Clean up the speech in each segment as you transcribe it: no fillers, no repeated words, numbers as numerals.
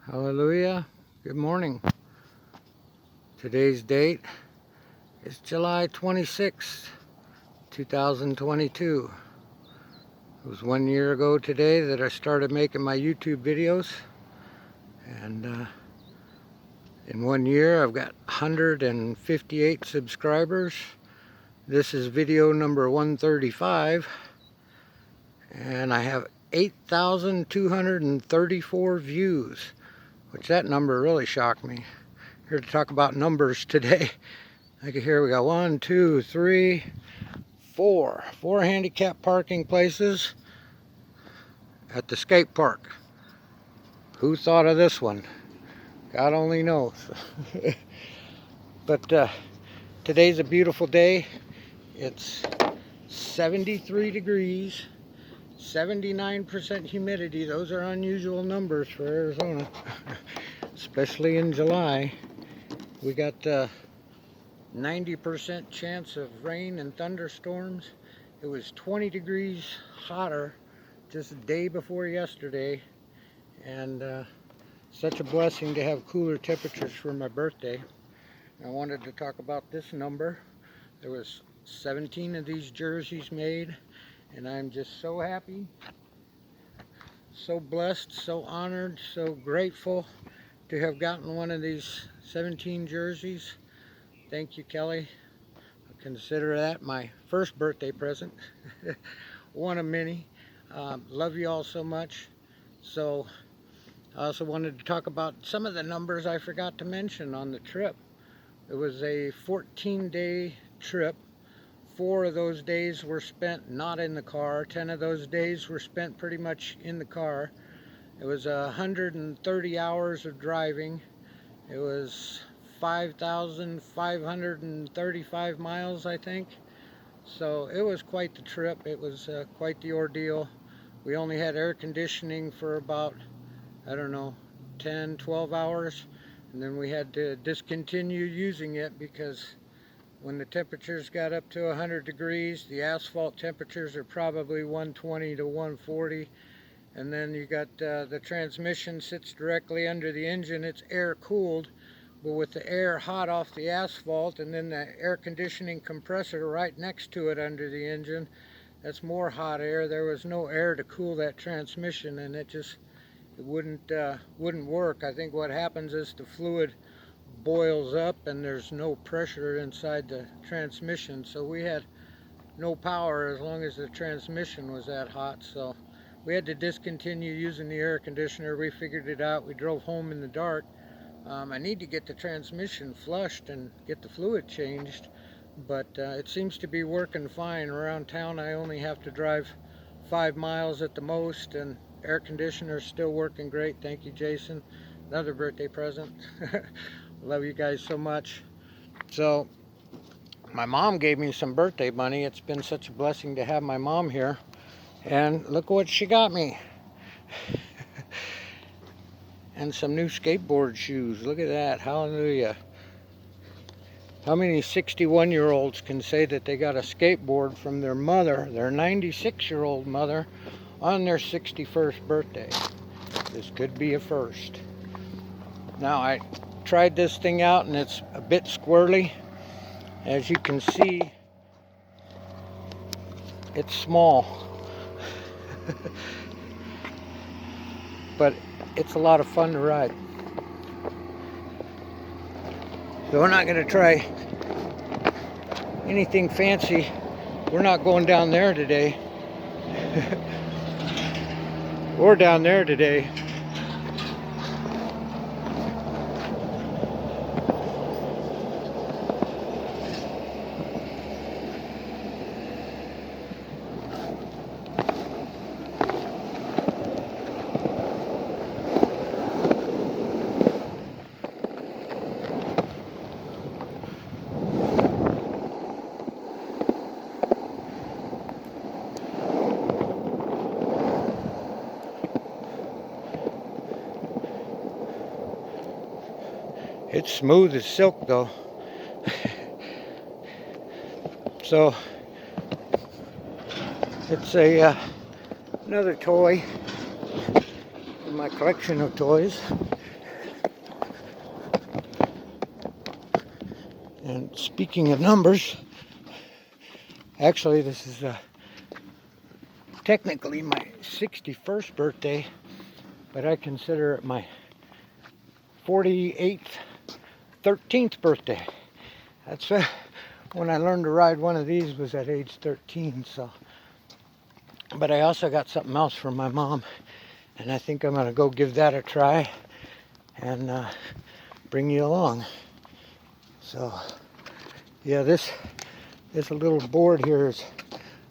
Hallelujah. Good morning. Today's date is July 26th, 2022. It was 1 year ago today that I started making my YouTube videos. And in 1 year, I've got 158 subscribers. This is video number 135. And I have 8,234 views, which that number really shocked me. Here to talk about numbers today. Like here we got 1, 2, 3, 4 handicap parking places at the skate park. Who thought of this one? God only knows. But today's a beautiful day. It's 73 degrees, 79% humidity. Those are unusual numbers for Arizona, especially in July. We got 90% chance of rain and thunderstorms. It was 20 degrees hotter just the day before yesterday, and such a blessing to have cooler temperatures for my birthday. I wanted to talk about this number. There was 17 of these jerseys made, and I'm just so happy, so blessed, so honored, so grateful to have gotten one of these 17 jerseys. Thank you, Kelly. I consider that my first birthday present. One of many. Love you all so much. So I also wanted to talk about some of the numbers I forgot to mention on the trip. It was a 14-day trip. 4 of those days were spent not in the car. 10 of those days were spent pretty much in the car. It was 130 hours of driving. It was 5,535 miles, I think. So it was quite the trip. It was quite the ordeal. We only had air conditioning for about, I don't know, 10, 12 hours. And then we had to discontinue using it because when the temperatures got up to 100 degrees, the asphalt temperatures are probably 120 to 140. And then you got the transmission sits directly under the engine. It's air cooled, but with the air hot off the asphalt, and then the air conditioning compressor right next to it under the engine, that's more hot air. There was no air to cool that transmission, and it wouldn't work. I think what happens is the fluid boils up and there's no pressure inside the transmission, so we had no power as long as the transmission was that hot. So we had to discontinue using the air conditioner. We figured it out. We drove home in the dark. I need to get the transmission flushed and get the fluid changed, but it seems to be working fine. Around town I only have to drive 5 miles at the most, and air conditioner's still working great. Thank you, Jason. Another birthday present. Love you guys so much. So my mom gave me some birthday money. It's been such a blessing to have my mom here, and look what she got me. And some new skateboard shoes. Look at that. Hallelujah. How many 61-year-olds can say that they got a skateboard from their mother, their 96-year-old mother, on their 61st birthday? This could be a first. Now, I tried this thing out, and it's a bit squirrely. As you can see, it's small. But it's a lot of fun to ride. So we're not going to try anything fancy. We're not going down there today. Or down there today. It's smooth as silk though. So it's another toy in my collection of toys. And speaking of numbers, actually this is technically my 61st birthday, but I consider it my 48th, 13th birthday. That's when I learned to ride one of these was at age 13. So, but I also got something else from my mom, and I think I'm gonna go give that a try and bring you along. So yeah, this little board here is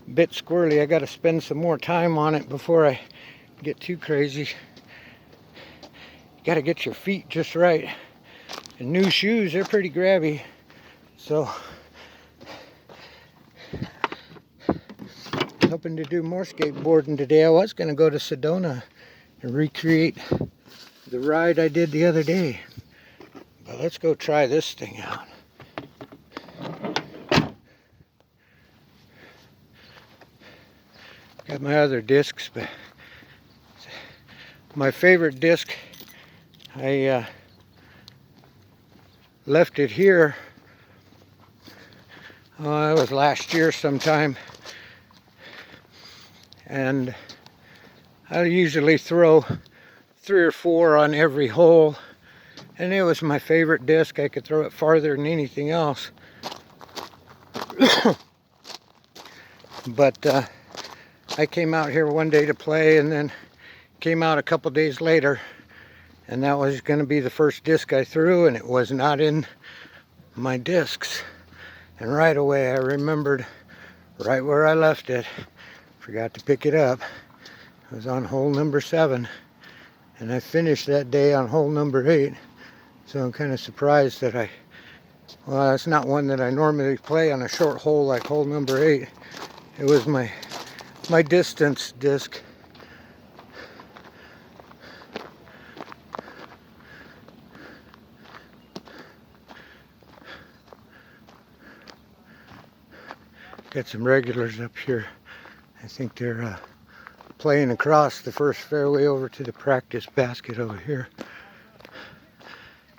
a bit squirrely. I got to spend some more time on it before I get too crazy. You got to get your feet just right. And new shoes, they're pretty grabby. So hoping to do more skateboarding today. I was going to go to Sedona and recreate the ride I did the other day. But let's go try this thing out. Got my other discs, but my favorite disc, I left it here. It was last year sometime, and I usually throw 3 or 4 on every hole, and it was my favorite disc. I could throw it farther than anything else. But I came out here one day to play, and then came out a couple days later, and that was going to be the first disc I threw, and it was not in my discs. And right away I remembered right where I left it. Forgot to pick it up. It was on hole number 7, and I finished that day on hole number 8. So I'm kind of surprised that well, it's not one that I normally play on a short hole like hole number 8. It was my distance disc. Got some regulars up here. I think they're playing across the first fairway over to the practice basket over here.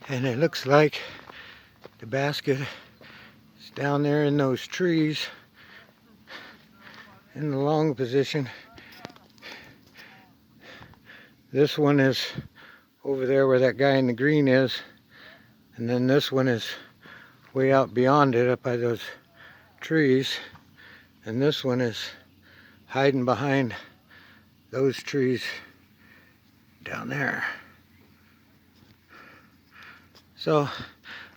And it looks like the basket is down there in those trees in the long position. This one is over there where that guy in the green is, and then this one is way out beyond it up by those trees, and this one is hiding behind those trees down there. So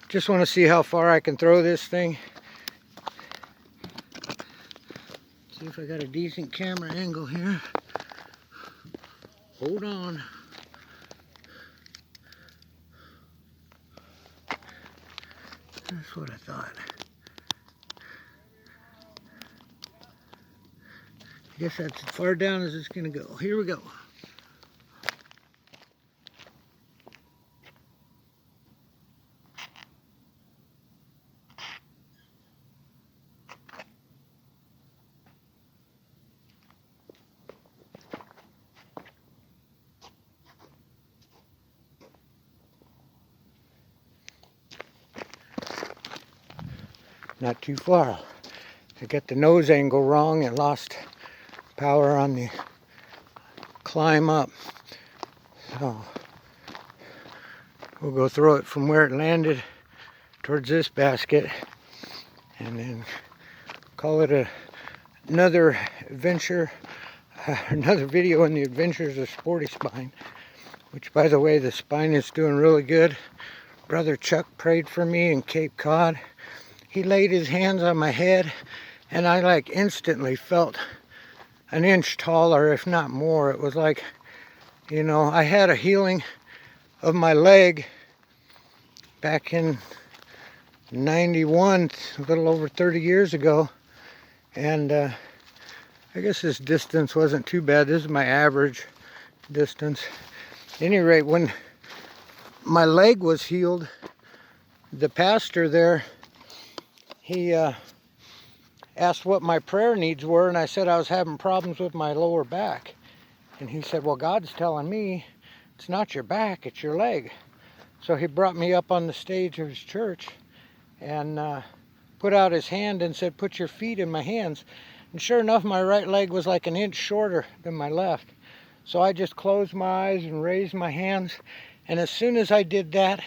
just want to see how far I can throw this thing. See if I got a decent camera angle here. Hold on. That's what I thought. I guess that's as far down as it's going to go. Here we go. Not too far. I got the nose angle wrong and lost power on the climb up. So we'll go throw it from where it landed towards this basket, and then call it another adventure, another video in the adventures of Sporty Spine, which, by the way, the spine is doing really good. Brother Chuck prayed for me in Cape Cod. He laid his hands on my head, and I like instantly felt an inch taller, if not more. It was like, you know, I had a healing of my leg back in 91, a little over 30 years ago, and I guess this distance wasn't too bad. This is my average distance. At any rate, when my leg was healed, the pastor there, he asked what my prayer needs were, and I said I was having problems with my lower back. And he said, well, God's telling me it's not your back, it's your leg. So he brought me up on the stage of his church, and put out his hand and said, "Put your feet in my hands." And sure enough, my right leg was like an inch shorter than my left. So I just closed my eyes and raised my hands. And as soon as I did that,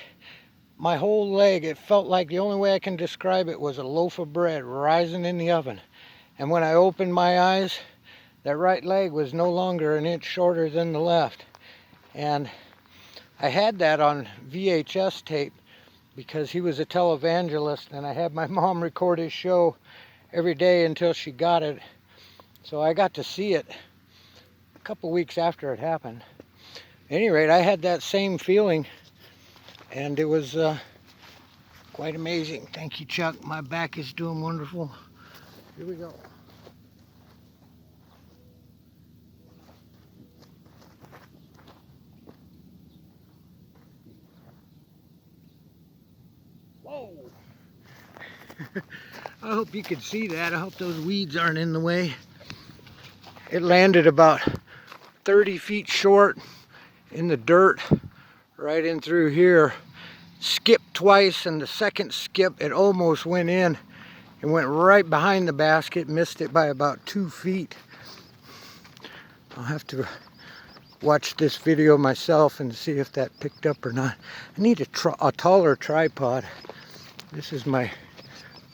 my whole leg, it felt like, the only way I can describe it was a loaf of bread rising in the oven. And when I opened my eyes, that right leg was no longer an inch shorter than the left. And I had that on VHS tape because he was a televangelist, and I had my mom record his show every day until she got it. So I got to see it a couple weeks after it happened. At any rate, I had that same feeling, and it was quite amazing. Thank you, Chuck. My back is doing wonderful. Here we go. Whoa! I hope you could see that. I hope those weeds aren't in the way. It landed about 30 feet short in the dirt right in through here. Skipped twice, and the second skip, it almost went in. It went right behind the basket, missed it by about 2 feet. I'll have to watch this video myself and see if that picked up or not. I need a taller tripod. This is my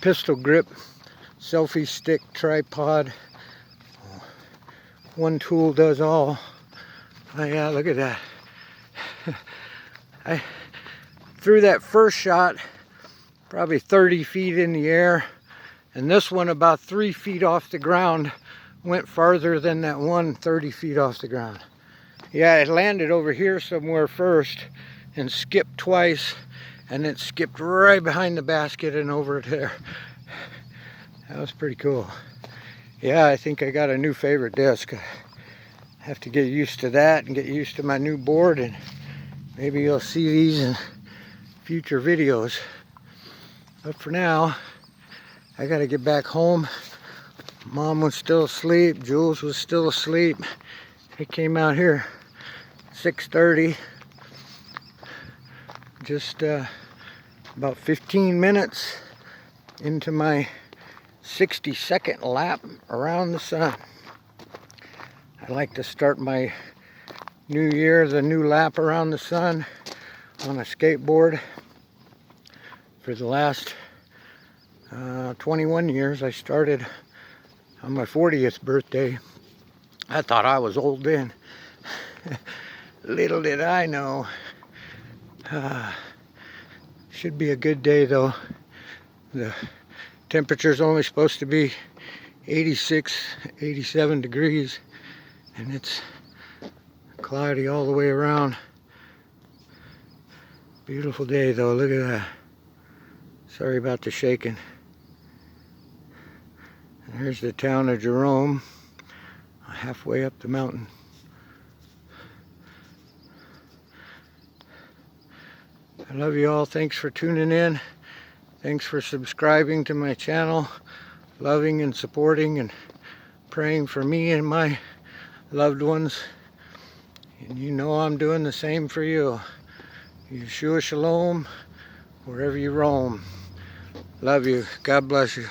pistol grip selfie stick tripod. One tool does all. Oh yeah, look at that. I threw that first shot probably 30 feet in the air, and this one about 3 feet off the ground went farther than that one 30 feet off the ground. Yeah, it landed over here somewhere first and skipped twice, and then skipped right behind the basket and over there. That was pretty cool. Yeah, I think I got a new favorite disc. I have to get used to that and get used to my new board, and maybe you'll see these in future videos. But for now, I gotta get back home. Mom was still asleep, Jules was still asleep. I came out here 6:30, just about 15 minutes into my 60-second lap around the sun. I like to start my new year, the new lap around the sun, on a skateboard. For the last 21 years, I started on my 40th birthday. I thought I was old then. Little did I know. Should be a good day though. The temperature's only supposed to be 86, 87 degrees, and it's cloudy all the way around. Beautiful day though, look at that. Sorry about the shaking. And here's the town of Jerome, halfway up the mountain. I love you all. Thanks for tuning in. Thanks for subscribing to my channel, loving and supporting and praying for me and my loved ones. And you know I'm doing the same for you. Yeshua Shalom, wherever you roam. Love you. God bless you.